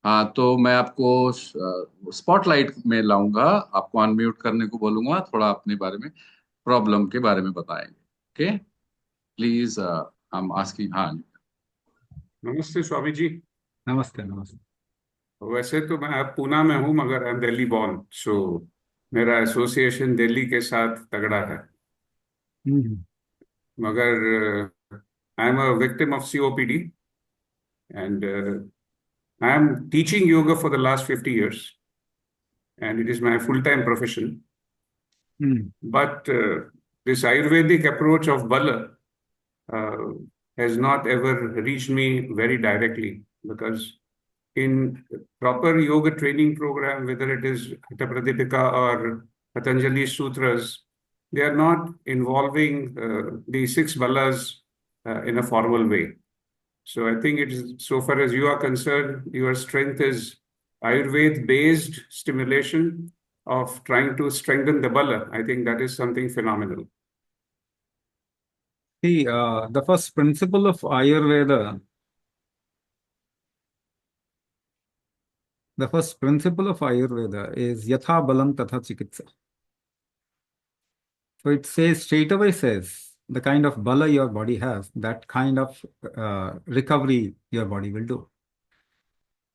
हाँ, तो मैं आपको स्पॉटलाइट में लाऊंगा। आपको अनम्यूट करने को बोलूंगा, थोड़ा अपने बारे में, प्रॉब्लम के बारे में बताएंगे। Okay, please. हम आस्किंग, हाँ। नमस्ते स्वामी जी। नमस्ते नमस्ते। वैसे तो मैं अब पूना में हूँ, मगर आई एम दिल्ली बॉर्न, सो मेरा एसोसिएशन दिल्ली के साथ तगड़ा है। हम्म। मगर I am a victim of COPD and I am teaching yoga for the last 50 years and it is my full time profession. Hmm. But this Ayurvedic approach of Bala uh, has not ever reached me very directly, because in proper yoga training program, whether it is Hatha Pradipika or Patanjali Sutras, they are not involving the six balas in a formal way. So I think it is, so far as you are concerned, your strength is Ayurved based stimulation of trying to strengthen the bala. I think that is something phenomenal. See, the first principle of Ayurveda, the first principle of Ayurveda is yatha balam tatha chikitsa. So it says, straight away says, the kind of bala your body has, that kind of recovery your body will do.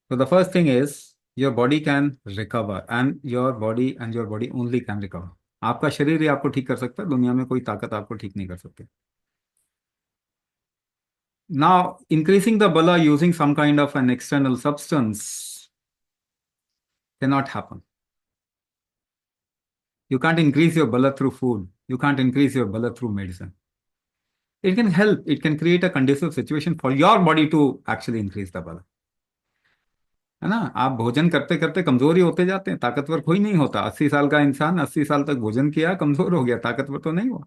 So the first thing is, your body can recover, and your body only can recover. आपका शरीर ही आपको ठीक कर सकता है, दुनिया में कोई ताकत आपको ठीक नहीं कर सकती. Now, increasing the bala using some kind of an external substance cannot happen. You can't increase your bala through food. You can't increase your bala through medicine. It can help. It can create a conducive situation for your body to actually increase the bala. है ना? आप भोजन करते करते कमजोर ही होते जाते हैं, ताकतवर कोई नहीं होता. 80 साल का इंसान 80 साल तक भोजन किया, कमजोर हो गया, ताकतवर तो नहीं हुआ.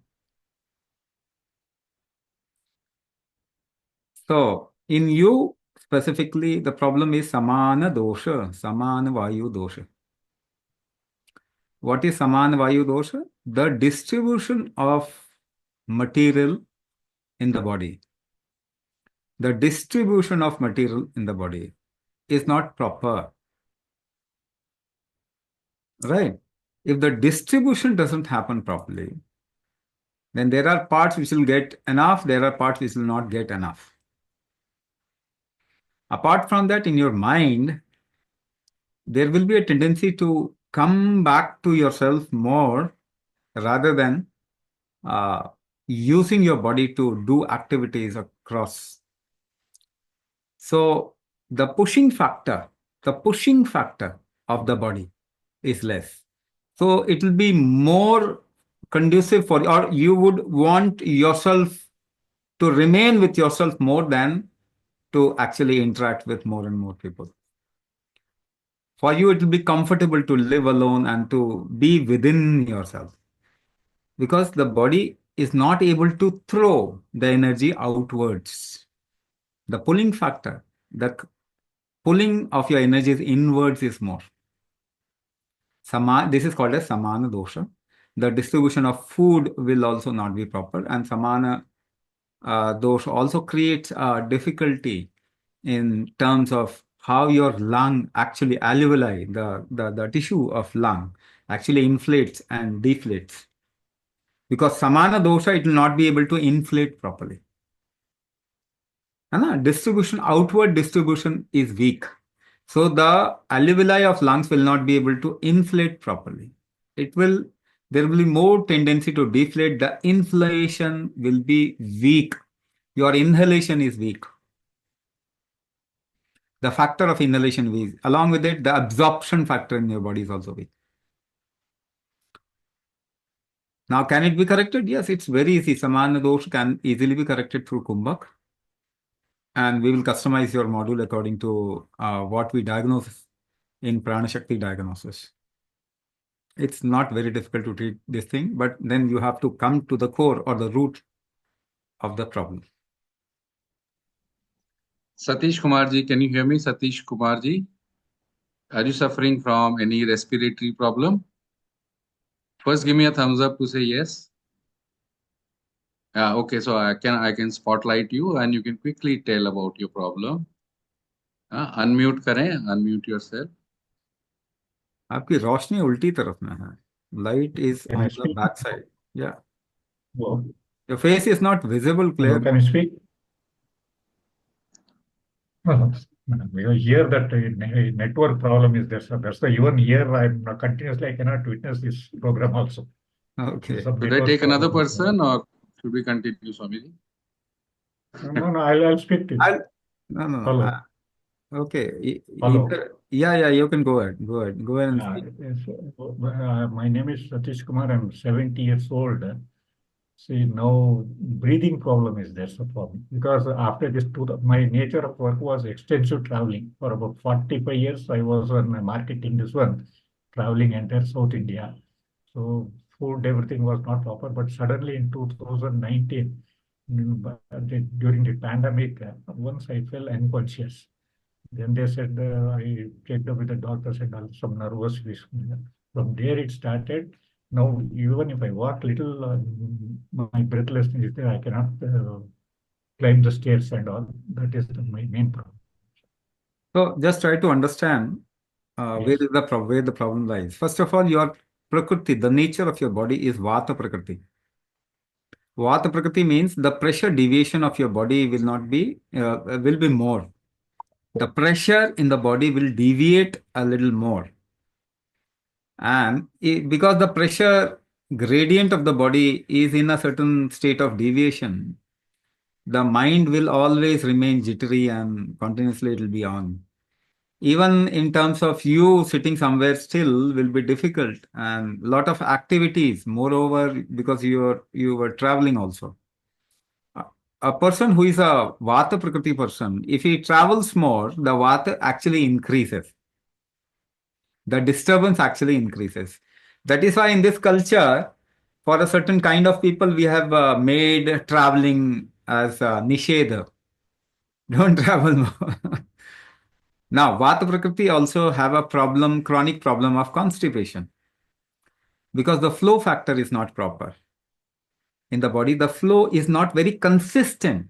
So, in you specifically, the problem is samana dosha, samana vayu dosha. What is Saman Vayu dosha? The distribution of material in the body. The distribution of material in the body is not proper, right? If the distribution doesn't happen properly, then there are parts which will get enough, there are parts which will not get enough. Apart from that, in your mind, there will be a tendency to come back to yourself more rather than uh, using your body to do activities across. So the pushing factor of the body is less. So it will be more conducive for, or you would want yourself to remain with yourself more than to actually interact with more and more people. For you, it will be comfortable to live alone and to be within yourself, because the body is not able to throw the energy outwards. The pulling factor, the pulling of your energies inwards is more. This is called as samana dosha. The distribution of food will also not be proper, and samana dosha also creates a difficulty in terms of how your lung actually alveoli, the tissue of lung actually inflates and deflates. Because samana dosha, it will not be able to inflate properly. And outward distribution is weak. So the alveoli of lungs will not be able to inflate properly. There will be more tendency to deflate. The inflation will be weak. Your inhalation is weak. The factor of inhalation is weak. Along with it, the absorption factor in your body is also weak. Now, can it be corrected? Yes, it's very easy. Samana dosh can easily be corrected through Kumbhak. And we will customize your module according to what we diagnose in Pranashakti diagnosis. It's not very difficult to treat this thing, but then you have to come to the core or the root of the problem. Satish Kumar ji, can you hear me? Satish Kumar ji, are you suffering from any respiratory problem? First, give me a thumbs up to say yes. Okay, so I can spotlight you and you can quickly tell about your problem. Unmute करें, unmute yourself. आपकी रोशनी उल्टी तरफ में है. Light is Can on I the speak? back side. Yeah. Hello. Your face is not visible Hello, clearly. can I speak? Because here that network problem is there, sir. That's the even here I'm continuously I cannot witness this program also. Okay. Some Should I network take another problem. person or should we continue, Swamiji? No, I'll speak to you. No, no, no. Hello. Okay. Hello. Yeah, you can go ahead. Go ahead and speak. Yes, my name is Satish Kumar. I'm 70 years old. See, now breathing problem is there, so problem. Because after this, my nature of work was extensive traveling. For about 45 years, I was on marketing this one, traveling entire South India. So food, everything was not proper. But suddenly in 2019, during the pandemic, once I fell unconscious. Then they said, I checked up with the doctors and all, some nervous issue. From there it started. Now, even if I walk little, my breathlessness is there. I cannot climb the stairs and all. That is my main problem. So just try to understand where Yes. is where the problem lies. First of all, your prakriti, the nature of your body is vata prakriti. Vata prakriti means the pressure deviation of your body will be more. The pressure in the body will deviate a little more. And because the pressure gradient of the body is in a certain state of deviation, the mind will always remain jittery and continuously it will be on. Even in terms of you sitting somewhere still will be difficult, and a lot of activities, moreover, because you were traveling also. A person who is a Vata Prakriti person, if he travels more, the Vata actually increases. The disturbance actually increases. That is why in this culture, for a certain kind of people, we have made traveling as nisheda. Don't travel more. Now, Vata Prakriti also have a problem, chronic problem of constipation, because the flow factor is not proper. In the body, the flow is not very consistent.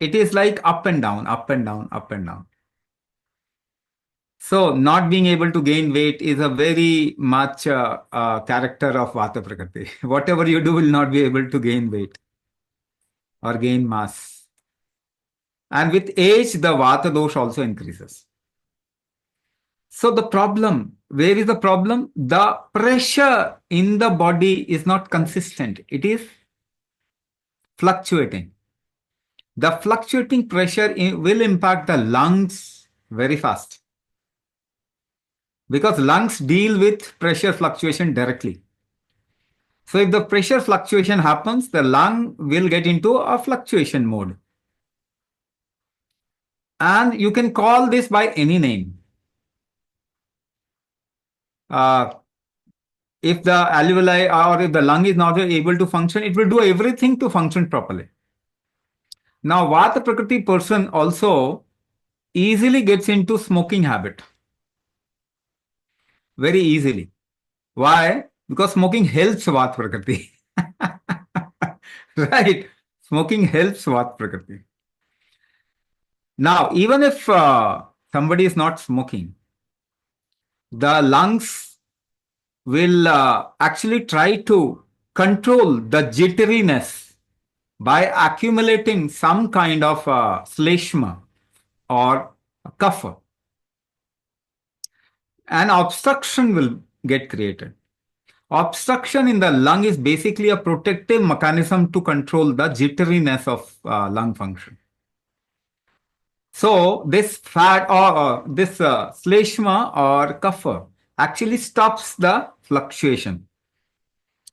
It is like up and down, up and down, up and down. So, not being able to gain weight is a very much character of Vata Prakriti. Whatever you do will not be able to gain weight or gain mass. And with age, the Vata dosh also increases. So the problem, where is the problem? The pressure in the body is not consistent. It is fluctuating. The fluctuating pressure will impact the lungs very fast, because lungs deal with pressure fluctuation directly. So if the pressure fluctuation happens, the lung will get into a fluctuation mode. And you can call this by any name. If the alveoli or if the lung is not able to function, it will do everything to function properly. Now, Vata Prakriti person also easily gets into smoking habit. Very easily. Why? Because smoking helps Vata Prakriti. Right? Smoking helps Vata Prakriti. Now, even if somebody is not smoking, the lungs will actually try to control the jitteriness by accumulating some kind of sleshma or kapha. An obstruction will get created. Obstruction in the lung is basically a protective mechanism to control the jitteriness of lung function. So this fat or this sleshma or kapha actually stops the fluctuation.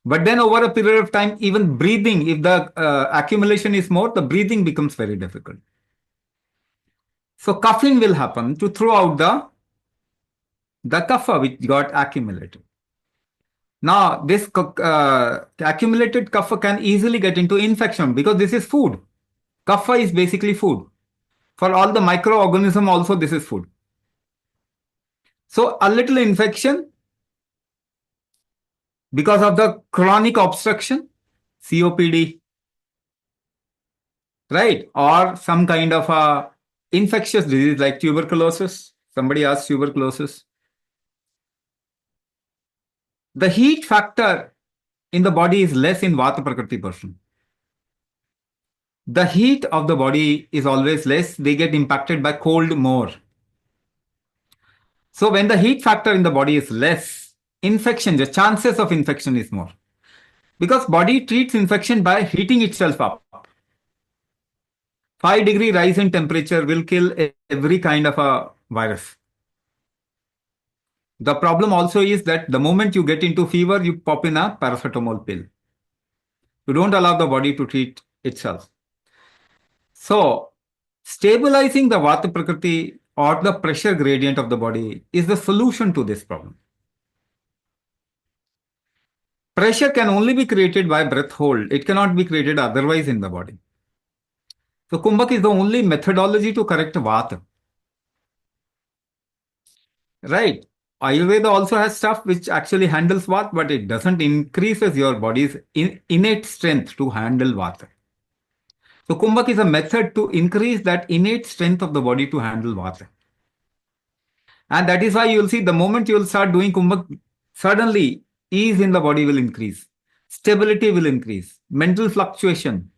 But then over a period of time, even breathing, if the accumulation is more, the breathing becomes very difficult. So coughing will happen to throw out the kapha which got accumulated. Now, this accumulated kapha can easily get into infection because this is food. Kapha is basically food. For all the microorganism also, this is food. So a little infection because of the chronic obstruction, COPD, right? Or some kind of a infectious disease like tuberculosis. Somebody asked tuberculosis. The heat factor in the body is less in Vata Prakriti person. The heat of the body is always less. They get impacted by cold more. So when the heat factor in the body is less, infection, the chances of infection is more. Because body treats infection by heating itself up. 5-degree rise in temperature will kill every kind of a virus. The problem also is that the moment you get into fever, you pop in a paracetamol pill. You don't allow the body to treat itself. So, stabilizing the Vata Prakriti or the pressure gradient of the body is the solution to this problem. Pressure can only be created by breath hold. It cannot be created otherwise in the body. So, Kumbhak is the only methodology to correct Vata. Right? Ayurveda also has stuff which actually handles Vata, but it doesn't increases your body's innate strength to handle Vata. So Kumbhak is a method to increase that innate strength of the body to handle Vata. And that is why you will see the moment you will start doing Kumbhak, suddenly ease in the body will increase. Stability will increase. Mental fluctuation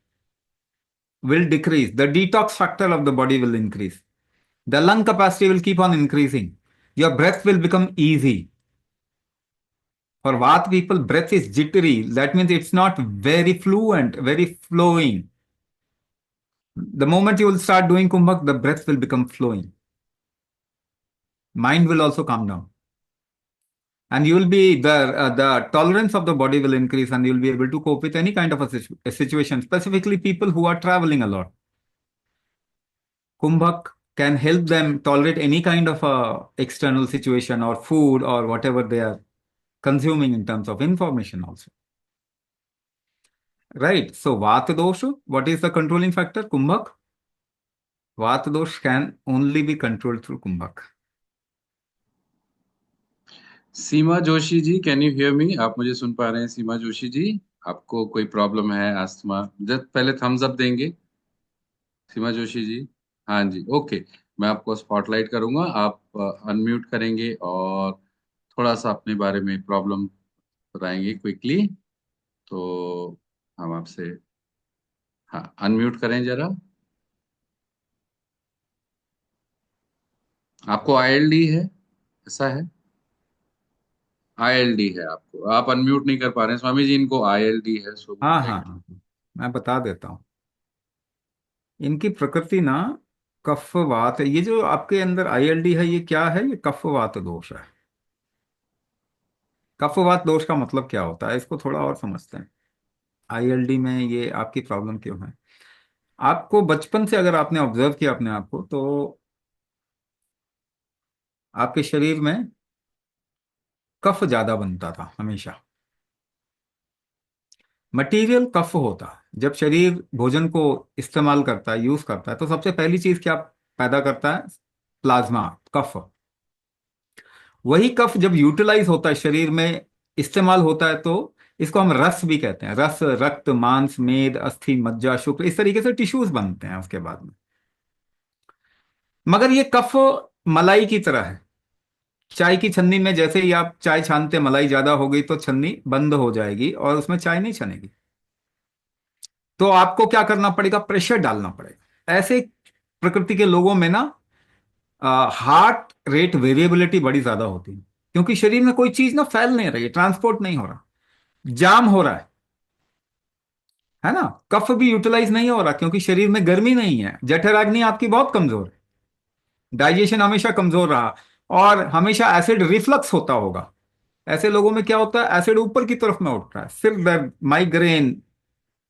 will decrease. The detox factor of the body will increase. The lung capacity will keep on increasing. Your breath will become easy. For Vata people, breath is jittery. That means it's not very fluent, very flowing. The moment you will start doing Kumbhak, the breath will become flowing. Mind will also calm down. And you will be, the tolerance of the body will increase and you will be able to cope with any kind of a situation, specifically people who are traveling a lot. Kumbhak can help them tolerate any kind of a external situation or food or whatever they are consuming in terms of information also. Right. So Vata dosha, what is the controlling factor? Kumbhak. Vata dosh can only be controlled through Kumbhak. Seema Joshi ji, can you hear me? आप मुझे सुन पा रहे हैं सीमा जोशी जी? आपको कोई problem है asthma? Just पहले Thums up देंगे सीमा जोशी जी। हाँ जी, ओके। मैं आपको स्पॉटलाइट करूंगा, आप अनम्यूट करेंगे और थोड़ा सा अपने बारे में प्रॉब्लम बताएंगे क्विकली। तो हम आपसे, हाँ, अनम्यूट करें जरा। आपको आईएलडी है, ऐसा है? आईएलडी है आपको, आप अनम्यूट नहीं कर पा रहे हैं स्वामी जी। इनको आईएलडी है, सो हाँ हाँ हाँ, मैं बता देता हूँ। इनकी प्रकृति ना कफ वात है। ये जो आपके अंदर आईएलडी है, ये क्या है? ये कफ वात दोष है। कफ वात दोष का मतलब क्या होता है, इसको थोड़ा और समझते हैं। आईएलडी में ये आपकी प्रॉब्लम क्यों है? आपको बचपन से अगर आपने ऑब्जर्व किया अपने आप को, तो आपके शरीर में कफ ज्यादा बनता था हमेशा। मटेरियल कफ होता है। जब शरीर भोजन को इस्तेमाल करता है, यूज करता है, तो सबसे पहली चीज क्या पैदा करता है? प्लाज्मा, कफ। वही कफ जब यूटिलाइज होता है, शरीर में इस्तेमाल होता है, तो इसको हम रस भी कहते हैं। रस, रक्त, मांस, मेद, अस्थि, मज्जा, शुक्र, इस तरीके से टिश्यूज बनते हैं उसके बाद में। मगर ये कफ मलाई की तरह है। चाय की छन्नी में जैसे ही आप चाय छानते, मलाई ज्यादा हो गई तो छन्नी बंद हो जाएगी और उसमें चाय नहीं छनेगी। तो आपको क्या करना पड़ेगा? प्रेशर डालना पड़ेगा। ऐसे प्रकृति के लोगों में ना हार्ट रेट वेरिएबिलिटी बड़ी ज्यादा होती है, क्योंकि शरीर में कोई चीज ना फैल नहीं रही है, ट्रांसपोर्ट नहीं हो रहा, जाम हो रहा है ना। कफ भी यूटिलाइज नहीं हो रहा क्योंकि शरीर में गर्मी नहीं है। जठराग्नि आपकी बहुत कमजोर है, डाइजेशन हमेशा कमजोर रहा और हमेशा एसिड रिफ्लक्स होता होगा। ऐसे लोगों में क्या होता है? एसिड ऊपर की तरफ में उठ रहा है, सिर दर्द, माइग्रेन,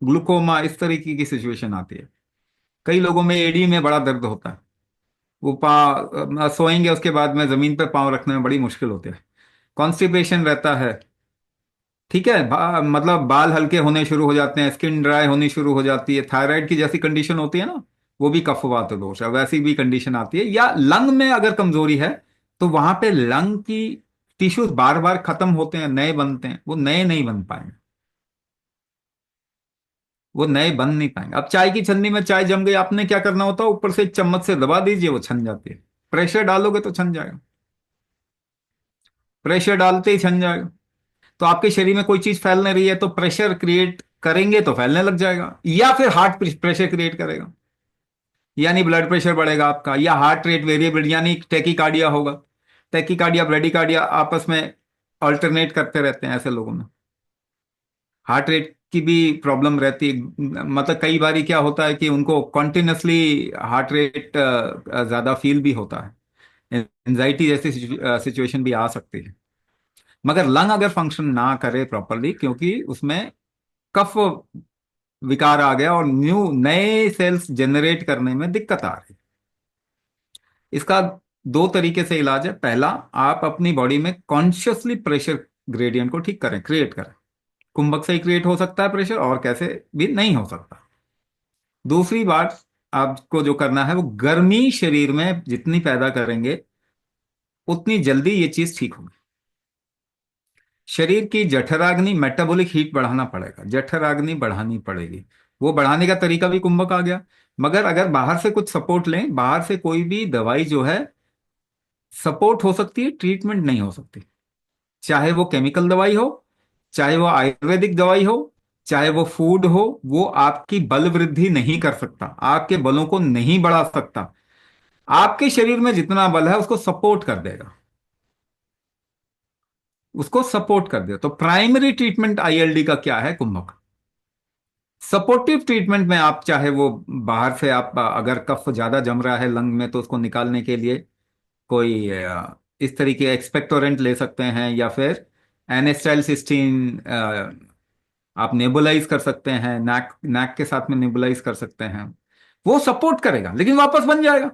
ग्लूकोमा, इस तरीके की सिचुएशन आती है। कई लोगों में एडी में बड़ा दर्द होता है। वो सोएंगे, उसके बाद में जमीन पे पांव रखने में बड़ी मुश्किल होती है। कॉन्स्टिपेशन रहता है, ठीक है। मतलब बाल हल्के होने शुरू हो जाते हैं, स्किन ड्राई होनी शुरू हो जाती है। थायराइड की जैसी कंडीशन होती है ना, वो भी कफवात दोष है, वैसी भी कंडीशन आती है। या लंग में अगर कमजोरी है, तो वहां पे लंग की टिश्यूज बार बार खत्म होते हैं, नए बनते हैं, वो नए नहीं बन पाएंगे। वो नए बन नहीं पाएंगे। अब चाय की छन्नी में चाय जम गई, आपने क्या करना होता है, ऊपर से एक चम्मच से दबा दीजिए, वो छन जाती है। प्रेशर डालोगे तो छन जाएगा, प्रेशर डालते ही छन जाएगा। तो आपके शरीर में कोई चीज फैल नहीं रही है, तो प्रेशर क्रिएट करेंगे तो फैलने लग जाएगा, या फिर हार्ट प्रेशर क्रिएट करेगा, यानी ब्लड प्रेशर बढ़ेगा आपका, या हार्ट रेट वेरिएबल यानी टेकिकार्डिया होगा। टेकिकार्डिया ब्रेडिकार्डिया आपस में अल्टरनेट करते रहते हैं ऐसे लोगों में। हार्ट रेट की भी प्रॉब्लम रहती है, मतलब कई बार क्या होता है कि उनको कॉन्टिन्यूसली हार्ट रेट ज्यादा फील भी होता है, एंजाइटी जैसी सिचुएशन भी आ सकती है। मगर लंग अगर फंक्शन ना करे प्रॉपरली, क्योंकि उसमें कफ विकार आ गया और नए सेल्स जनरेट करने में दिक्कत आ रही है। इसका दो तरीके से इलाज है। पहला, आप अपनी बॉडी में कॉन्शियसली प्रेशर ग्रेडियंट को ठीक करें, क्रिएट करें। कुंभक से ही क्रिएट हो सकता है प्रेशर, और कैसे भी नहीं हो सकता। दूसरी बात, आपको जो करना है वो गर्मी शरीर में जितनी पैदा करेंगे उतनी जल्दी ये चीज ठीक होगी। शरीर की जठराग्नि, मेटाबॉलिक हीट बढ़ाना पड़ेगा, जठराग्नि बढ़ानी पड़ेगी। वो बढ़ाने का तरीका भी कुंभक आ गया। मगर अगर बाहर से कुछ सपोर्ट लें, बाहर से कोई भी दवाई जो है सपोर्ट हो सकती है, ट्रीटमेंट नहीं हो सकती। चाहे वो केमिकल दवाई हो, चाहे वो आयुर्वेदिक दवाई हो, चाहे वो फूड हो, वो आपकी बल वृद्धि नहीं कर सकता, आपके बलों को नहीं बढ़ा सकता। आपके शरीर में जितना बल है उसको सपोर्ट कर देगा, उसको सपोर्ट कर देगा। तो प्राइमरी ट्रीटमेंट आईएलडी का क्या है? कुंभक। सपोर्टिव ट्रीटमेंट में आप चाहे वो बाहर से, आप अगर कफ ज्यादा जम रहा है लंग में तो उसको निकालने के लिए कोई इस तरीके एक्सपेक्टोरेंट ले सकते हैं, या फिर एनेस्टाइलसिस्टीन आप नेबुलाइज कर सकते हैं, नाक नाक के साथ में नेबुलाइज कर सकते हैं। वो सपोर्ट करेगा, लेकिन वापस बन जाएगा,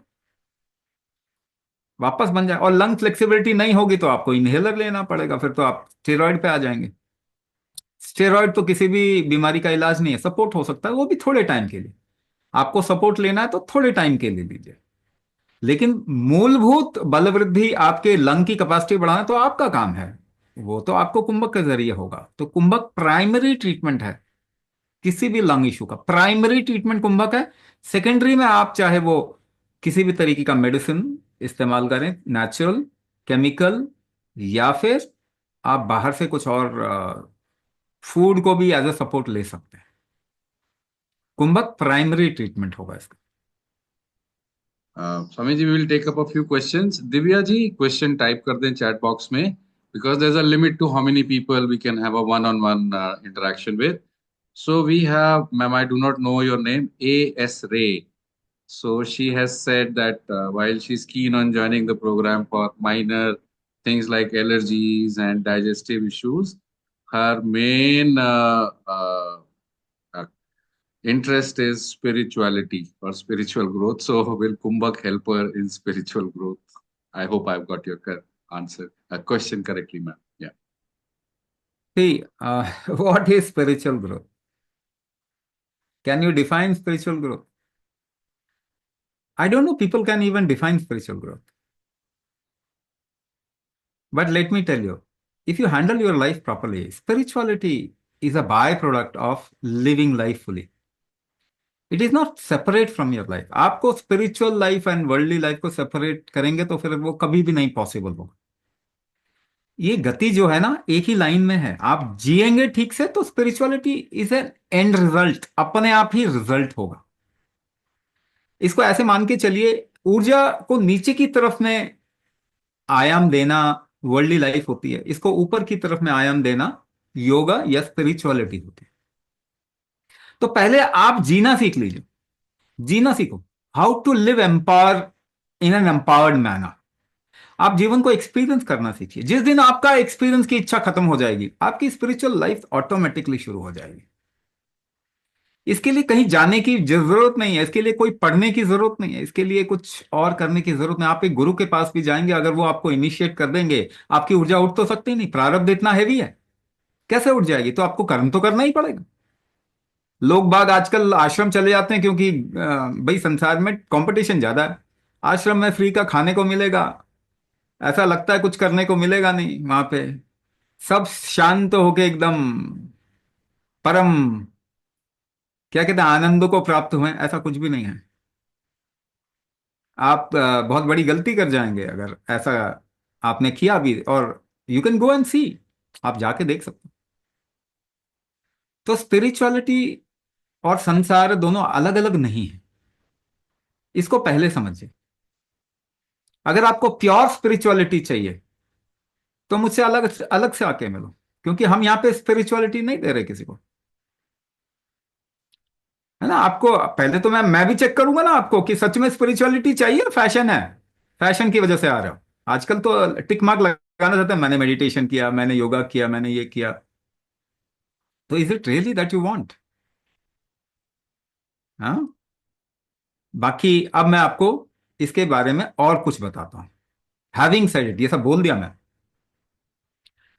वापस बन जाए। और लंग फ्लेक्सिबिलिटी नहीं होगी तो आपको इनहेलर लेना पड़ेगा, फिर तो आप स्टेरॉइड पे आ जाएंगे। स्टेरॉइड तो किसी भी बीमारी का इलाज नहीं है, सपोर्ट हो सकता है, वो भी थोड़े टाइम के लिए। आपको सपोर्ट लेना है तो थोड़े टाइम के लिए लीजिए, लेकिन मूलभूत बल वृद्धि, आपके लंग की कैपेसिटी बढ़ाना तो आपका काम है, वो तो आपको कुंभक के जरिए होगा। तो कुंभक प्राइमरी ट्रीटमेंट है, किसी भी लंग इशू का प्राइमरी ट्रीटमेंट कुंभक है। सेकेंडरी में आप चाहे वो किसी भी तरीके का मेडिसिन इस्तेमाल करें, नेचुरल, केमिकल, या फिर आप बाहर से कुछ और फूड को भी एज ए सपोर्ट ले सकते हैं। कुंभक प्राइमरी ट्रीटमेंट होगा इसका। Swami ji, we will take up a few questions. Divya ji, question type कर दें चैट बॉक्स में, because there's a limit to how many people we can have a one-on-one interaction with. So we have, ma'am, I do not know your name, A.S. Ray. So she has said that while she's keen on joining the program for minor things like allergies and digestive issues, her main uh, interest is spirituality or spiritual growth. So will Kumbhak help her in spiritual growth? I hope I've got your answer, question correctly, ma'am. Yeah. See, what is spiritual growth? Can you define spiritual growth? I don't know people can even define spiritual growth. But let me tell you, if you handle your life properly, spirituality is a byproduct of living life fully. It is not separate from your life. आपको spiritual life and worldly life को separate करेंगे तो फिर वो कभी भी नहीं possible होगा। ये गति जो है ना, एक ही लाइन में है। आप जिएंगे ठीक से तो spirituality is an and result, अपने आप ही रिजल्ट होगा। इसको ऐसे मान के चलिए, ऊर्जा को नीचे की तरफ में आयाम देना वर्ल्डली लाइफ होती है, इसको ऊपर की तरफ में आयाम देना योगा या स्पिरिचुअलिटी होती है। तो पहले आप जीना सीख लीजिए, जीना सीखो, how to live empower in an empowered manner. आप जीवन को एक्सपीरियंस करना सीखिए। जिस दिन आपका एक्सपीरियंस की इच्छा खत्म हो जाएगी, आपकी स्पिरिचुअल लाइफ ऑटोमेटिकली शुरू हो जाएगी। इसके लिए कहीं जाने की जरूरत नहीं है, इसके लिए कोई पढ़ने की जरूरत नहीं है, इसके लिए कुछ और करने की जरूरत नहीं। आप एक गुरु के पास भी जाएंगे, अगर वो आपको इनिशिएट कर देंगे, आपकी ऊर्जा उठ तो सकती नहीं, प्रारब्ध इतना हैवी है, कैसे उठ जाएगी? तो आपको कर्म तो करना ही पड़ेगा। लोग बाग आजकल आश्रम चले जाते हैं क्योंकि भाई संसार में कंपटीशन ज्यादा है। आश्रम में फ्री का खाने को मिलेगा, ऐसा लगता है कुछ करने को मिलेगा नहीं वहां पे। सब शांत होके एकदम परम क्या कहते हैं, आनंद को प्राप्त हुए, ऐसा कुछ भी नहीं है। आप बहुत बड़ी गलती कर जाएंगे अगर ऐसा आपने किया भी। और यू कैन गो एंड सी, आप जाके देख सकते हो। तो स्पिरिचुअलिटी और संसार दोनों अलग अलग नहीं है, इसको पहले समझिए। अगर आपको प्योर स्पिरिचुअलिटी चाहिए तो मुझसे अलग अलग से आके मिलो, क्योंकि हम यहाँ पे स्पिरिचुअलिटी नहीं दे रहे किसी को, है ना। आपको पहले तो मैं भी चेक करूंगा ना आपको कि सच में स्पिरिचुअलिटी चाहिए, फैशन है, फैशन की वजह से आ रहा हो। आजकल तो टिक मार्क लगाना चाहते हैं, मैंने मेडिटेशन किया, मैंने योगा किया, मैंने ये किया। तो is it really that you want? हाँ। बाकी अब मैं आपको इसके बारे में और कुछ बताता हूं। हैविंग सेड इट, ये सब बोल दिया मैं।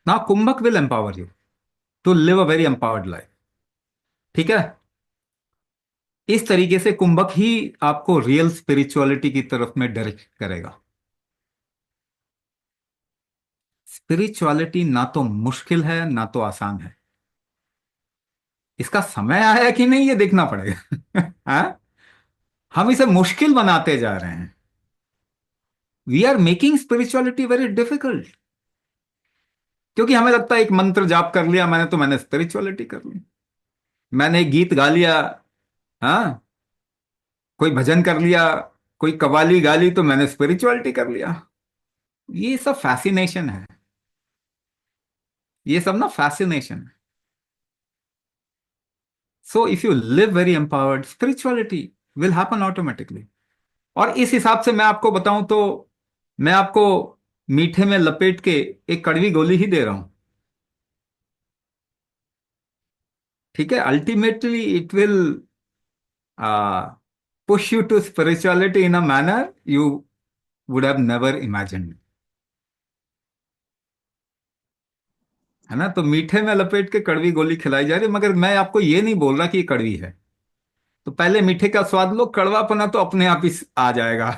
Now kumbhak will empower you to live a very empowered life. ठीक है। इस तरीके से कुंभक ही आपको रियल स्पिरिचुअलिटी की तरफ में डायरेक्ट करेगा। स्पिरिचुअलिटी ना तो मुश्किल है ना तो आसान है। इसका समय आया कि नहीं ये देखना पड़ेगा। हाँ? हम इसे मुश्किल बनाते जा रहे हैं। We are making spirituality very difficult, क्योंकि हमें लगता है एक मंत्र जाप कर लिया मैंने तो मैंने स्पिरिचुअलिटी कर ली, मैंने एक गीत गा लिया, हाँ, कोई भजन कर लिया, कोई कव्वाली गा ली तो मैंने स्पिरिचुअलिटी कर लिया। ये सब फैसिनेशन है, ये सब ना फैसिनेशन है। So if you live very empowered, spirituality will happen automatically. और इस हिसाब से मैं आपको बताऊं तो मैं आपको मीठे में लपेट के एक कड़वी गोली ही दे रहा हूं। ठीक है। Ultimately it will push you to spirituality in a manner you would have never imagined, है ना। तो मीठे में लपेट के कड़वी गोली खिलाई जा रही है, मगर मैं आपको ये नहीं बोल रहा कि ये कड़वी है। तो पहले मीठे का स्वाद लो, कड़वापना तो अपने आप ही आ जाएगा।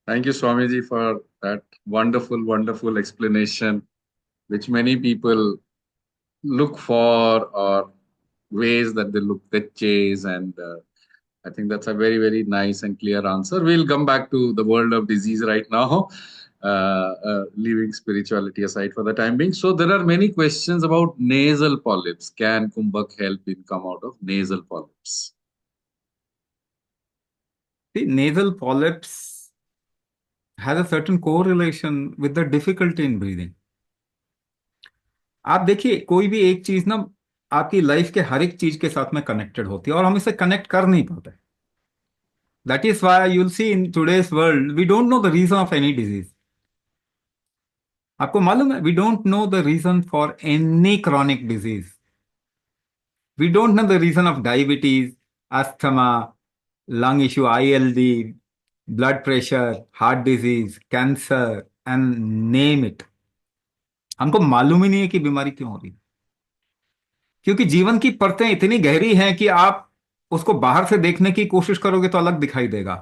Thank you, Swamiji, for that wonderful, wonderful explanation, which many people look for, or ways that they chase. And I think that's a very, very nice and clear answer. We'll come back to the world of disease right now, leaving spirituality aside for the time being. So there are many questions about nasal polyps. Can Kumbhak help in come out of nasal polyps? The nasal polyps has a certain correlation with the difficulty in breathing. आप देखिए, कोई भी एक चीज ना आपकी life के हर एक चीज के साथ में कनेक्टेड होती है और हम इसे कनेक्ट कर नहीं पाते। That is why you will see in today's world we don't know the reason of any disease. आपको मालूम है, we don't know the reason for any chronic disease. We don't know the reason of diabetes, asthma, lung issue, ILD, blood pressure, heart disease, cancer, and name it. हमको मालूम ही नहीं है कि बीमारी क्यों हो रही है, क्योंकि जीवन की परतें इतनी गहरी हैं कि आप उसको बाहर से देखने की कोशिश करोगे तो अलग दिखाई देगा,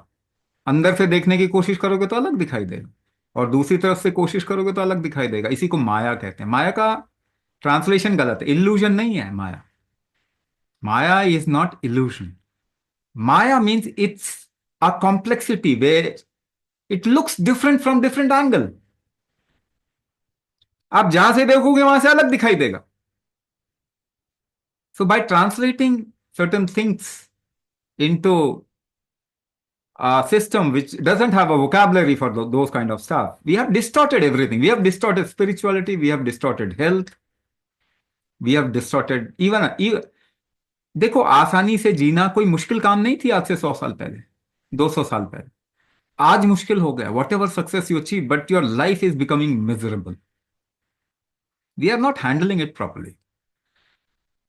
अंदर से देखने की कोशिश करोगे तो अलग दिखाई देगा, और दूसरी तरफ से कोशिश करोगे तो अलग दिखाई देगा। इसी को माया कहते हैं। माया का ट्रांसलेशन गलत है, इल्यूजन नहीं है माया। Maya is not illusion. Maya means it's a complexity where it looks different from different angle. आप जहां से देखोगे वहां से अलग दिखाई देगा। So by translating certain things into a system which doesn't have a vocabulary for those kind of stuff, we have distorted everything. We have distorted spirituality, we have distorted health, we have distorted even देखो, आसानी से जीना कोई मुश्किल काम नहीं थी आज से 100 साल पहले, 200 साल पहले। आज मुश्किल हो गया। Whatever success you achieve, but your life is becoming miserable. We are not handling it properly.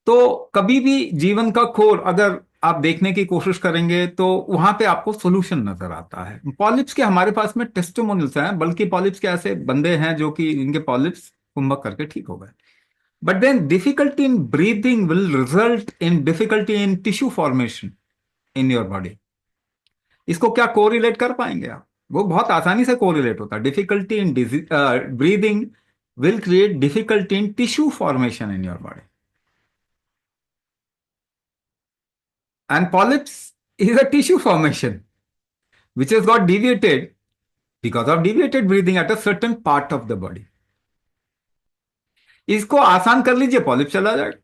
तो कभी भी जीवन का खोर अगर आप देखने की कोशिश करेंगे तो वहां पे आपको सोल्यूशन नजर आता है। पॉलिप्स के हमारे पास में टेस्टिमोनियल्स हैं, बल्कि पॉलिप्स के ऐसे बंदे हैं जो कि इनके पॉलिप्स कुंभक करके ठीक हो गए। But then difficulty in breathing will result in difficulty in tissue formation in your body. इसको क्या कोरिलेट कर पाएंगे आप? वो बहुत आसानी से कोरिलेट होता है। Difficulty in breathing will create difficulty in tissue formation in your body. And polyps is a tissue formation which has got deviated because of deviated breathing at a certain part of the body. इसको आसान कर लीजिए, polyp चला जाएगा.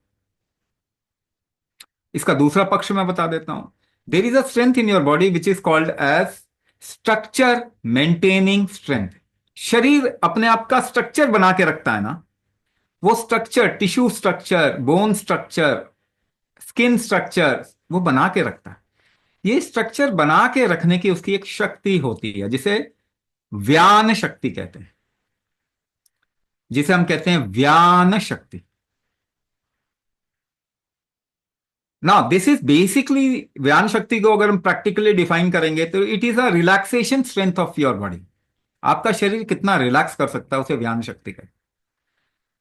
इसका दूसरा पक्ष मैं बता देता हूं. There is a strength in your body which is called as structure maintaining strength. शरीर अपने आप का स्ट्रक्चर बना के रखता है ना, वो structure, tissue structure, bone structure, skin structure, वो बना के रखता है. ये स्ट्रक्चर बना के रखने की उसकी एक शक्ति होती है जिसे व्यान शक्ति कहते हैं, जिसे हम कहते हैं व्यान शक्ति. ना दिस इज बेसिकली, व्यान शक्ति को अगर हम प्रैक्टिकली डिफाइन करेंगे तो it is a relaxation strength of your body. आपका शरीर कितना रिलैक्स कर सकता है उसे व्यान शक्ति कहते हैं.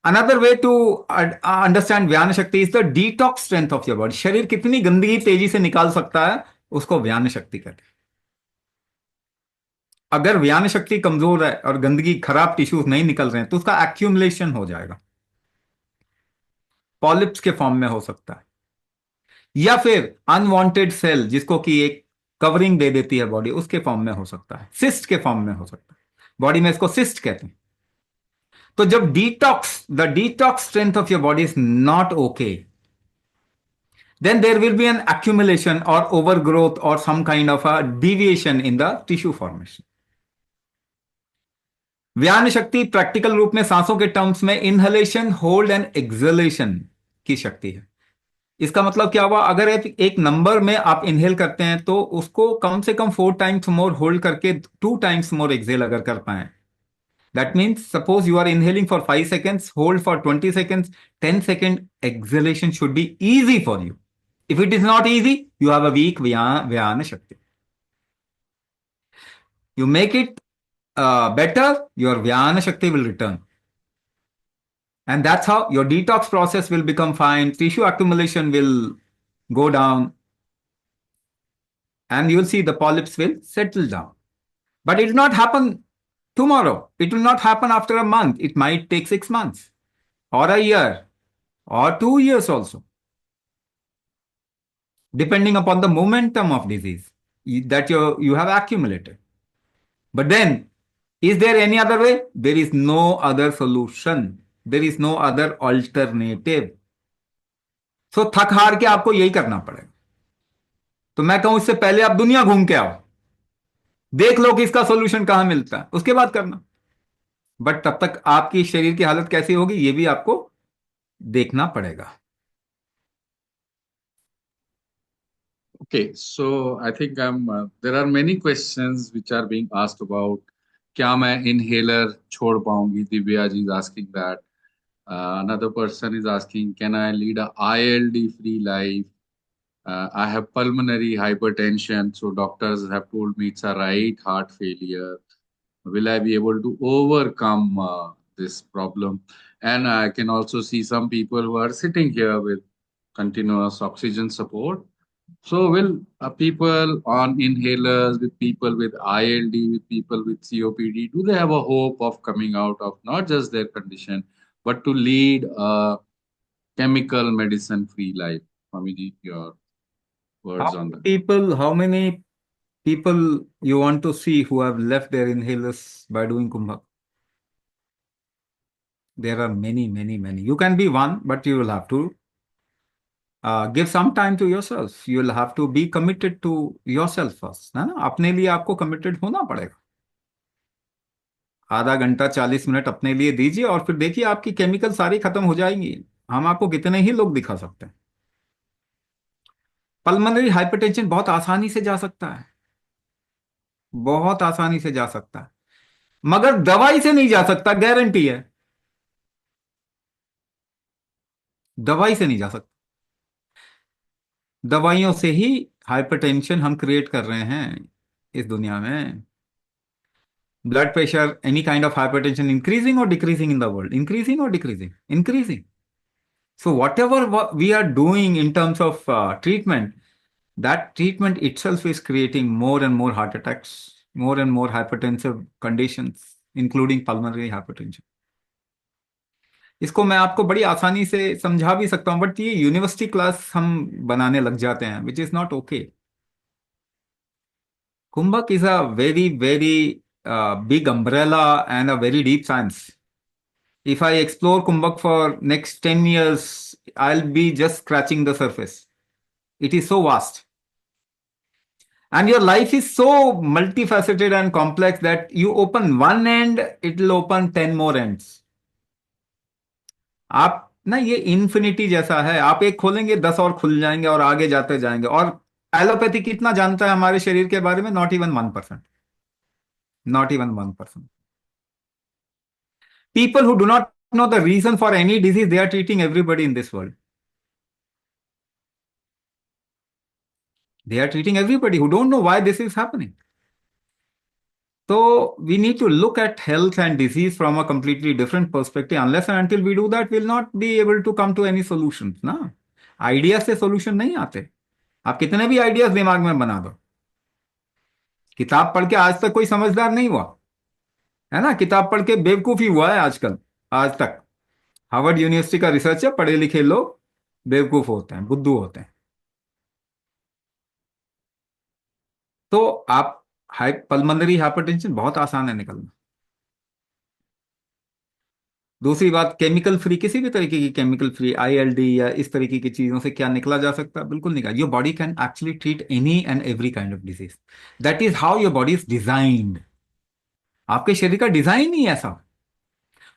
अनदर वे टू अंडरस्टैंड व्यान शक्ति is the detox strength of your body. शरीर कितनी गंदगी तेजी से निकाल सकता है उसको व्यान शक्ति कहते हैं. अगर व्यान शक्ति कमजोर है और गंदगी, खराब टिश्यूज नहीं निकल रहे हैं तो उसका एक्यूमुलेशन हो जाएगा. पॉलिप्स के फॉर्म में हो सकता है, या फिर अनवांटेड सेल जिसको कि एक कवरिंग दे देती है बॉडी, उसके फॉर्म में हो सकता है. सिस्ट के फॉर्म में हो सकता है. बॉडी में इसको सिस्ट कहते हैं. तो जब the detox strength of your body is not okay, then there will be an accumulation or overgrowth or some kind of a deviation in the tissue formation. व्यान शक्ति प्रैक्टिकल रूप में सांसों के टर्म्स में इनहलेशन, होल्ड एंड एक्सहेलेशन की शक्ति है. इसका मतलब क्या हुआ, अगर एक नंबर में आप इनहेल करते हैं तो उसको कम से कम 4 times मोर होल्ड करके 2 times मोर एक्सहेल अगर कर पाए, that means suppose you are inhaling for 5 seconds, hold for 20 seconds, 10 second exhalation should be easy for you. If it is not easy, you have a weak Vyana Shakti. You make it better, your Vyana Shakti will return. And that's how your detox process will become fine. Tissue accumulation will go down. And you'll see the polyps will settle down. But it will not happen tomorrow. It will not happen after a month. It might take 6 months or a year or 2 years also, depending upon the momentum of disease that you have accumulated. But then, is there any other way? There is no other solution. There is no other alternative. So थक हार के आपको यही करना पड़ेगा. तो मैं कहूं इससे पहले आप दुनिया घूम के आओ, देख लो कि इसका सोल्यूशन कहां मिलता है, उसके बाद करना. बट तब तक आपकी शरीर की हालत कैसी होगी ये भी आपको देखना पड़ेगा. Okay, so I think there are many questions which are being asked about क्या मैं inhaler छोड़ पाऊंगी? Divya ji is asking that. Another person is asking, can I lead a ILD free life? I have pulmonary hypertension, so doctors have told me it's a right heart failure. Will I be able to overcome this problem? And I can also see some people who are sitting here with continuous oxygen support. So will people on inhalers, with people with ILD, with people with COPD, do they have a hope of coming out of not just their condition, but to lead a chemical medicine-free life? Swamiji, your words on that. How many people you want to see who have left their inhalers by doing Kumbh? There are many, many, many. You can be one, but you will have to give some time to yourself. You will have to be committed to yourself first. है ना, अपने लिए आपको committed होना पड़ेगा. आधा घंटा 40 minute अपने लिए दीजिए और फिर देखिए आपकी केमिकल सारी खत्म हो जाएंगी. हम आपको कितने ही लोग दिखा सकते हैं. पल्मोनरी हाइपरटेंशन बहुत आसानी से जा सकता है, बहुत आसानी से जा सकता है, मगर दवाई से नहीं जा सकता, गारंटी है. दवाई से नहीं जा सकता. दवाइयों से ही हाइपरटेंशन हम क्रिएट कर रहे हैं इस दुनिया में. Blood pressure, any kind of hypertension, increasing or decreasing in the world? Increasing or decreasing? Increasing. So whatever we are doing in terms of treatment, that treatment itself is creating more and more heart attacks, more and more hypertensive conditions, including pulmonary hypertension. इसको मैं आपको बड़ी आसानी से समझा भी सकता हूं, बट ये यूनिवर्सिटी क्लास हम बनाने लग जाते हैं, which is not okay. Kumbhak is a very very big umbrella and a very deep science. If I explore Kumbhak for next 10 years, I'll be just scratching the surface. It is so vast. And your life is so multifaceted and complex that you open one end, it will open 10 more ends. आप ना, ये infinity जैसा है, आप एक खोलेंगे 10 और खुल जाएंगे और आगे जाते जाएंगे। और एलोपैथी कितना जानता है हमारे शरीर के बारे में? Not even 1%। Not even 1%। People who do not know the reason for any disease, they are treating everybody in this world. They are treating everybody who don't know why this is happening. So we need to look at health and disease from a completely different perspective. Unless and until we do that, we'll not be able to come to any solutions. ना idea से solution नहीं आते। आप कितने भी ideas दिमाग में बना दो, किताब पढ़ के आज तक कोई समझदार नहीं हुआ है ना। किताब पढ़ के बेवकूफी हुआ है आजकल, आज तक। हार्वर्ड यूनिवर्सिटी का रिसर्च है, पढ़े लिखे लोग बेवकूफ होते हैं, बुद्धू होते हैं। तो आप पल्मोनरी हाइपरटेंशन बहुत आसान है निकलना। दूसरी बात, केमिकल फ्री, किसी भी तरीके की केमिकल फ्री आईएलडी या इस तरीके की चीजों से क्या निकला जा सकता है? बिल्कुल निकला। Your body can actually treat any and every kind of disease. That is how your body is designed. आपके शरीर का डिजाइन ही ऐसा।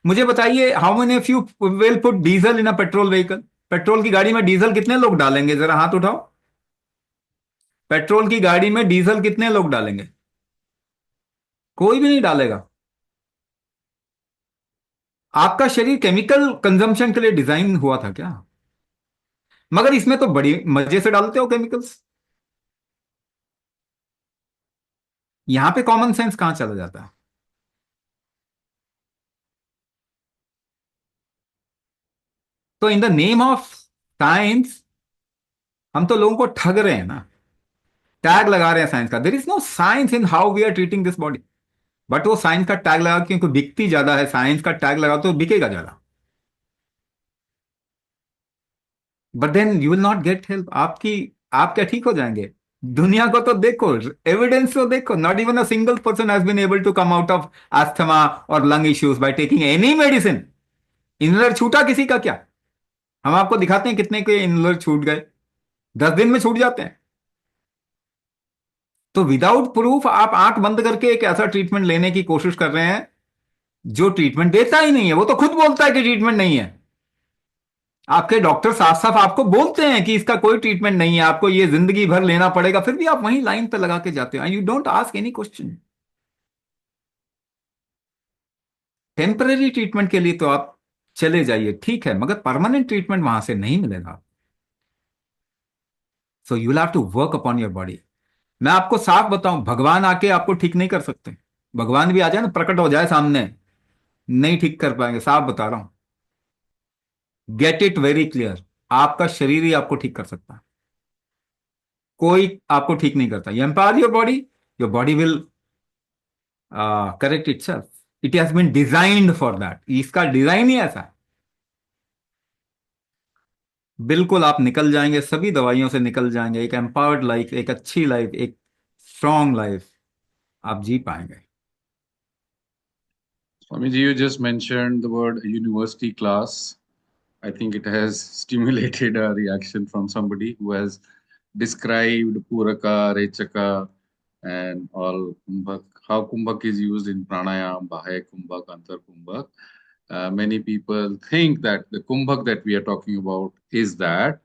मुझे बताइए, how many of you will put diesel in a petrol vehicle? Petrol की गाड़ी में डीजल कितने लोग डालेंगे? जरा हाथ उठाओ। पेट्रोल की गाड़ी में डीजल कितने लोग डालेंगे? कोई भी नहीं डालेगा। आपका शरीर केमिकल कंजम्पशन के लिए डिजाइन हुआ था क्या? मगर इसमें तो बड़ी मजे से डालते हो केमिकल्स। यहां पे कॉमन सेंस कहां चला जाता है? तो in the name of science हम तो लोगों को ठग रहे हैं ना, टैग लगा रहे हैं साइंस का। There is no science in how we are treating this body. But वो साइंस का टैग लगा, क्योंकि बिकती ज्यादा है, साइंस का टैग लगा तो बिकेगा ज्यादा। But then you will not get help. आप क्या ठीक हो जाएंगे? दुनिया को तो देखो, एविडेंस तो देखो। Not even a single person has been able to come out of asthma और lung issues by taking any medicine. Inhaler छूटा किसी का क्या? हम आपको दिखाते हैं कितने के इनलर छूट गए, 10 दिन में छूट जाते हैं। तो विदाउट प्रूफ आप आंख बंद करके एक ऐसा ट्रीटमेंट लेने की कोशिश कर रहे हैं जो ट्रीटमेंट देता ही नहीं है। वो तो खुद बोलता है कि ट्रीटमेंट नहीं है। आपके डॉक्टर साफ साफ आपको बोलते हैं कि इसका कोई ट्रीटमेंट नहीं है, आपको ये जिंदगी भर लेना पड़ेगा, फिर भी आप वहीं लाइन पे लगा के जाते हो। You don't ask any question. Temporary treatment के लिए तो आप चले जाइए, ठीक है, मगर परमानेंट ट्रीटमेंट वहां से नहीं मिलेगा। So you will have to work upon your body. मैं आपको साफ बताऊं, भगवान आके आपको ठीक नहीं कर सकते। भगवान भी आ जाए ना, प्रकट हो जाए सामने, नहीं ठीक कर पाएंगे, साफ बता रहा हूं। Get it very clear. आपका शरीर ही आपको ठीक कर सकता है, कोई आपको ठीक नहीं करता। You empower your body will correct itself. It has been designed for that. इसका डिजाइन ही ऐसा है। बिल्कुल आप निकल जाएंगे, सभी दवाइयों से निकल जाएंगे। एक एम्पावर्ड लाइफ, एक अच्छी लाइफ, एक स्ट्रॉन्ग लाइफ आप जी पाएंगे। Swamiji, you just mentioned the word university class. I think it has stimulated a reaction from somebody who has described Puraka, Rechaka, and all Kumbhak, how Kumbhak is used in pranayam, Bahay Kumbhak, Antar Kumbhak. Many people think that the Kumbhak that we are talking about is that.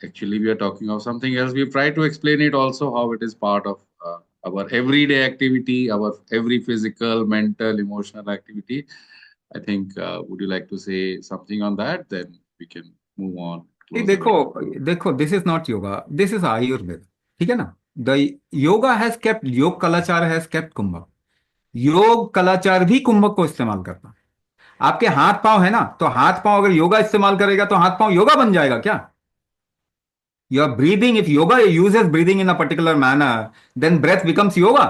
Actually, we are talking of something else. We've tried to explain it also, how it is part of our everyday activity, our every physical, mental, emotional activity. I think, would you like to say something on that? Then we can move on. देखो देखो, this is not yoga, this is Ayurveda, ठीक है ना। The yoga has kept, योग कलाचार has kept कुंभक। योग कलाचार भी कुंभक को इस्तेमाल करता है। आपके हाथ पांव है ना, तो हाथ पांव अगर योगा इस्तेमाल करेगा तो हाथ पांव योगा बन जाएगा क्या? Your breathing, if yoga uses breathing in a particular manner, then breath becomes yoga.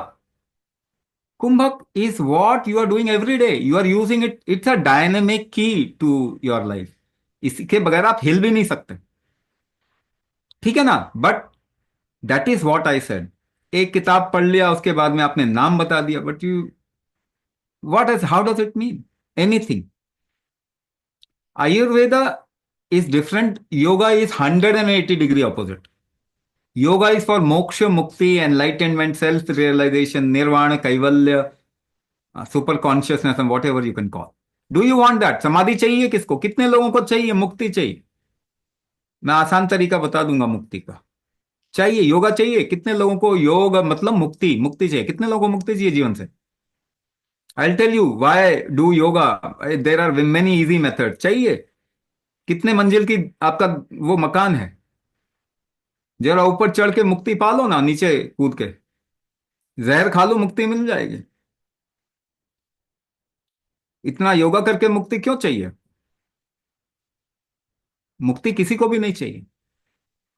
Kumbhak is what you are doing every day. You are using it. It's a dynamic key to your life. इसके बगैर आप हिल भी नहीं सकते, ठीक है ना? But that is what I said. एक किताब पढ़ लिया, उसके बाद में आपने नाम बता दिया, but you what is, how does it mean anything? Ayurveda is different. Yoga is 180-degree opposite. Yoga is for moksha, mukti, enlightenment, self-realization, nirvana, kaivalya, super consciousness, and whatever you can call. Do you want that? समाधि चाहिए किसको? कितने लोगों को चाहिए? मुक्ति चाहिए? मैं आसान तरीका बता दूंगा मुक्ति का. चाहिए योगा चाहिए? कितने लोगों को योग मतलब मुक्ति, मुक्ति चाहिए? कितने लोगों को मुक्ति चाहिए जीवन से? I'll tell you why do yoga. There are many easy methods. चाहिए? कितने मंजिल की आपका वो मकान है? जरा ऊपर चढ़ के मुक्ति पालो ना, नीचे कूद के जहर खा लो, मुक्ति मिल जाएगी. इतना योगा करके मुक्ति क्यों चाहिए? मुक्ति किसी को भी नहीं चाहिए.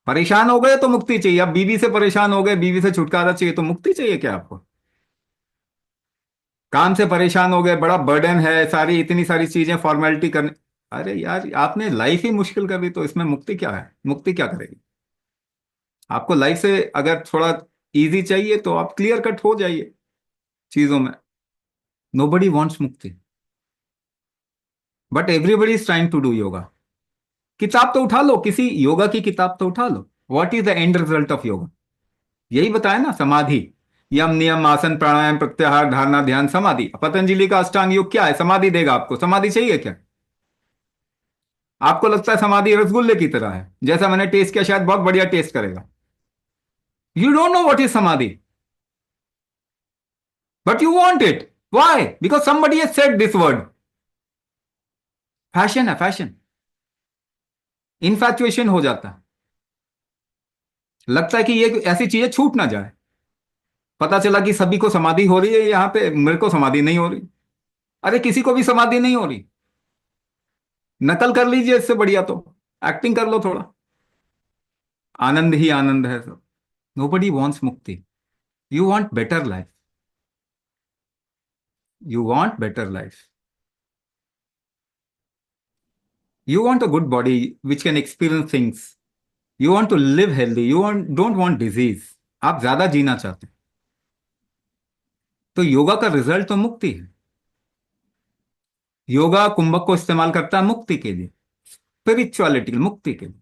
परेशान हो गए तो मुक्ति चाहिए. आप बीवी से परेशान हो गए, बीवी से छुटकारा चाहिए, तो मुक्ति चाहिए क्या आपको? काम से परेशान हो गए, बड़ा बर्डन है, सारी इतनी सारी चीजें फॉर्मेलिटी करने, अरे यार आपने लाइफ ही मुश्किल कर दी, तो इसमें मुक्ति क्या है? मुक्ति क्या करेगी? आपको लाइफ से अगर थोड़ा इजी चाहिए तो आप क्लियर कट हो जाइए चीजों में. Nobody wants mukti, but everybody is trying to do yoga. किताब तो उठा लो, किसी योगा की किताब तो उठा लो. What is the end result of yoga? यही बताया ना, समाधि. यम नियम आसन प्राणायाम प्रत्याहार धारणा ध्यान समाधि. पतंजलि का अष्टांग योग क्या है? समाधि देगा आपको. समाधि चाहिए क्या? आपको लगता है समाधि रसगुल्ले की तरह है? जैसा मैंने टेस्ट किया, शायद बहुत बढ़िया टेस्ट करेगा. You don't know what is samadhi, but you want it. Why? Because somebody has said this word. Fashion है, फैशन. इनफैचुएशन हो जाता है. लगता है कि ये ऐसी चीजें छूट ना जाए. पता चला कि सभी को समाधि हो रही है यहां पे, मेरे को समाधि नहीं हो रही. अरे किसी को भी समाधि नहीं हो रही. नकल कर लीजिए, इससे बढ़िया तो एक्टिंग कर लो थोड़ा. आनंद ही आनंद है सब. नोबडी वांट्स मुक्ति. You want better life. You want better life. You want a good body which can experience things. You want to live healthy. You don't want disease. आप ज्यादा जीना चाहते हैं, तो योगा का रिजल्ट तो मुक्ति है. योगा कुंभक को इस्तेमाल करता है मुक्ति के लिए, स्पिरिचुअलिटी मुक्ति के लिए.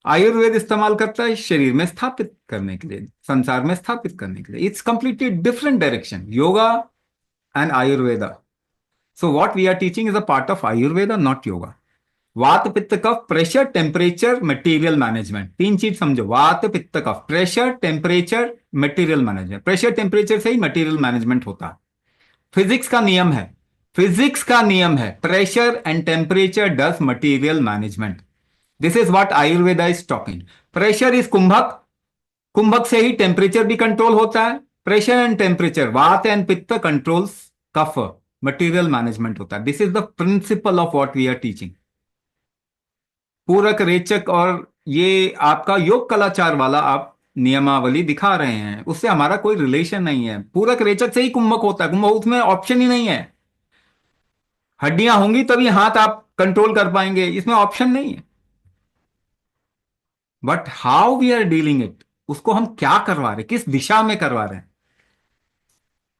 आयुर्वेद इस्तेमाल करता है शरीर में स्थापित करने के लिए, संसार में स्थापित करने के लिए. It's completely different direction, yoga and Ayurveda. So what we are teaching is a part of Ayurveda, not yoga. Vata pitta kapha, pressure, temperature, material management. तीन चीज समझो. Vata pitta kapha, pressure, temperature, material management. Pressure temperature से ही मटेरियल मैनेजमेंट होता है. फिजिक्स का नियम है, फिजिक्स का नियम है, pressure and temperature does material management. This is what Ayurveda is talking. Pressure is kumbhak, कुंभक से ही टेम्परेचर भी कंट्रोल होता है. Pressure and temperature, vata and pitta controls kapha, material management होता है. This is the principle of what we are teaching. पूरक, रेचक और ये आपका योग कलाचार वाला आप नियमावली दिखा रहे हैं, उससे हमारा कोई रिलेशन नहीं है. पूरक रेचक से ही कुंभक होता है. कुंभक उसमें ऑप्शन ही नहीं है. हड्डियां होंगी तभी हाथ आप कंट्रोल कर पाएंगे, इसमें ऑप्शन नहीं है. But how we are dealing it, उसको हम क्या करवा रहे, किस दिशा में करवा रहे हैं?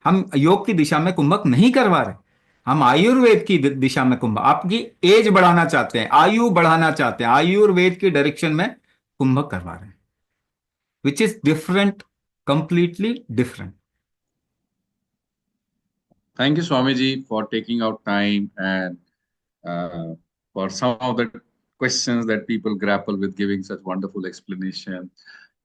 हम योग की दिशा में कुंभक नहीं करवा रहे. हम आयुर्वेद की दिशा में कुंभक, आपकी एज बढ़ाना चाहते हैं, आयु बढ़ाना चाहते हैं, आयुर्वेद की डायरेक्शन में कुंभक करवा रहे हैं, which is different, completely different. Thank you, Swamiji, for taking out time and for some of the questions that people grapple with, giving such wonderful explanation.